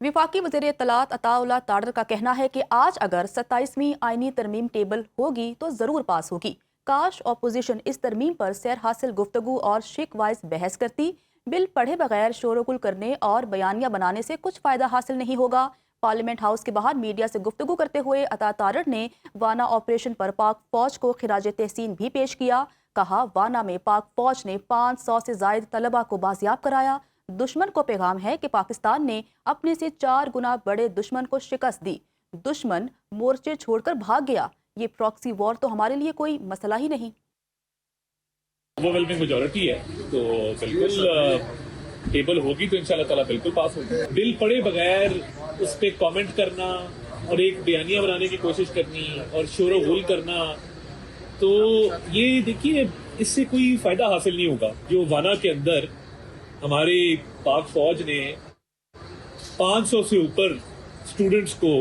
वफाकी वज़ीर इत्तलात अताउल्लाह ताडर का कहना है कि आज अगर 27वीं आईनी तरमीम टेबल होगी तो ज़रूर पास होगी। काश अपोजिशन इस तरमीम पर सैर हासिल गुफ्तगू और शिक वाइज बहस करती। बिल पढ़े बगैर शोरगुल करने और बयानिया बनाने से कुछ फ़ायदा हासिल नहीं होगा। पार्लियामेंट हाउस के बाहर मीडिया से गुफ्तगू करते हुए अता तारड़ ने वाना ऑपरेशन पर पाक फौज को खिराज तहसीन भी पेश किया। कहा, वाना में पाक फौज ने 500 से जायद तलबा को बाजियाब कराया। दुश्मन को पैगाम है कि पाकिस्तान ने अपने से 4 गुना बड़े दुश्मन को शिकस्त दी। दुश्मन मोर्चे छोड़कर भाग गया। ये प्रॉक्सी वॉर तो हमारे लिए कोई मसला ही नहीं। ओवरवेलमिंग मेजॉरिटी है तो बिल्कुल टेबल होगी तो इंशाल्लाह ताला बिल्कुल पास होगी। बिल पढ़े बगैर उस पर कमेंट करना और एक बयानिया बनाने की कोशिश करनी और शोर गुल करना, तो ये देखिए इससे कोई फायदा हासिल नहीं होगा। जो वाना के अंदर हमारी पाक फौज ने 500 से ऊपर स्टूडेंट्स को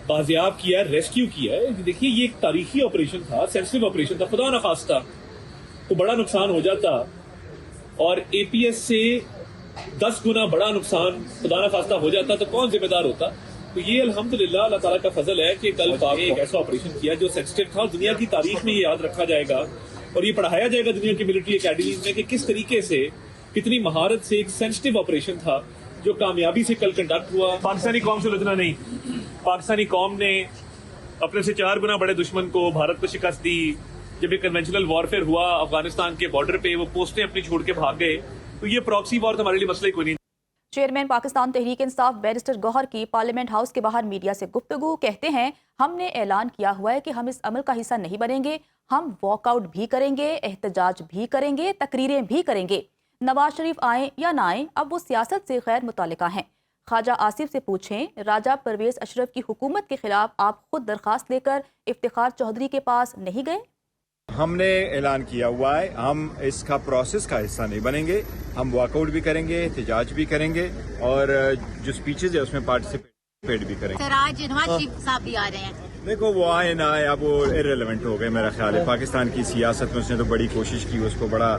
बाजियाब किया, रेस्क्यू किया है। देखिए ये एक तारीखी ऑपरेशन था, सेंसिटिव ऑपरेशन था। खुदा न खास्ता तो बड़ा नुकसान हो जाता और एपीएस से 10 गुना बड़ा नुकसान खुदा न खास्ता हो जाता तो कौन जिम्मेदार होता। तो ये अल्हम्दुलिल्लाह अल्लाह ताला का फजल है कि कल पाक ने एक ऐसा ऑपरेशन किया जो सेंसिटिव था। दुनिया की तारीख में ये याद रखा जाएगा और ये पढ़ाया जाएगा दुनिया की मिलिट्री अकेडमीज में कि किस तरीके से, कितनी महारत से एक सेंसिटिव ऑपरेशन था जो कामयाबी से कल कंडक्ट हुआ। पाकिस्तानी कौम से लड़ना नहीं, पाकिस्तानी कौम ने अपने से 4 गुना बड़े दुश्मन को, भारत को शिकस्त दी। जब ये कन्वेंशनल वॉरफेयर हुआ अफगानिस्तान के बॉर्डर पे, वो पोस्टें अपनी छोड़ के भाग गए। तो ये प्रॉक्सी वॉर तो हमारे लिए मसला ही कोई नहीं। चेयरमैन पाकिस्तान तहरीक इंसाफ बैरिस्टर गौहर की पार्लियामेंट हाउस के बाहर मीडिया से गुफ्तगू। कहते हैं, हमने ऐलान किया हुआ है कि हम इस अमल का हिस्सा नहीं बनेंगे। हम वॉकआउट भी करेंगे, एहतजाज भी करेंगे, तकरीरें भी करेंगे। नवाज शरीफ आए या ना आए, अब वो सियासत से गैर मुतालिका हैं। ख्वाजा आसिफ से पूछें, राजा परवेज अशरफ की हुकूमत के खिलाफ आप खुद दरखास्त लेकर इफ्तिखार चौधरी के पास नहीं गए? हमने ऐलान किया हुआ है, हम इसका प्रोसेस का हिस्सा नहीं बनेंगे। हम वॉकआउट भी करेंगे, एहतजाज भी करेंगे और जो स्पीचेज है उसमें पार्टिसिपेट भी करेंगे। आज नवाज शरीफ साहब भी आ रहे हैं। देखो वो आए ना आए, अब वो इररिलेवेंट हो गए मेरा ख्याल है। पाकिस्तान की सियासत में उसने तो बड़ी कोशिश की, उसको बड़ा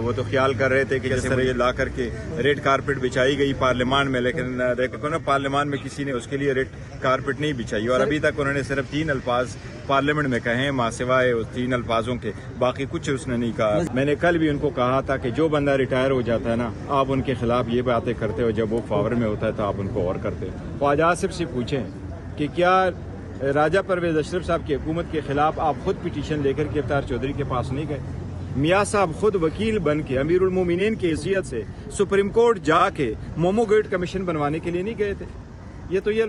वो तो ख्याल कर रहे थे कि जिस तरह ये ला करके रेड कारपेट बिछाई गई पार्लियामान में, लेकिन देखो ना पार्लियामान में किसी ने उसके लिए रेड कारपेट नहीं बिछाई और अभी तक उन्होंने सिर्फ 3 अल्फाज पार्लियामेंट में कहे हैं, मां सिवाय उस 3 अल्फाजों के बाकी कुछ उसने नहीं कहा। मैंने कल भी उनको कहा था कि जो बंदा रिटायर हो जाता है ना, आप उनके खिलाफ ये बातें करते हो, जब वो पावर में होता है तो आप उनको और करते हो। ख्वाजा आसिफ से पूछें कि क्या राजा परवेज अशरफ साहब की हुकूमत के खिलाफ आप खुद पिटीशन लेकर के इफ्तिखार चौधरी के पास नहीं गए? मियाँ साहब खुद वकील बन के अमीरुल मोमिनीन की हैसियत से सुप्रीम कोर्ट जाके मोमो गेट कमीशन बनवाने के लिए नहीं गए थे? ये तो ये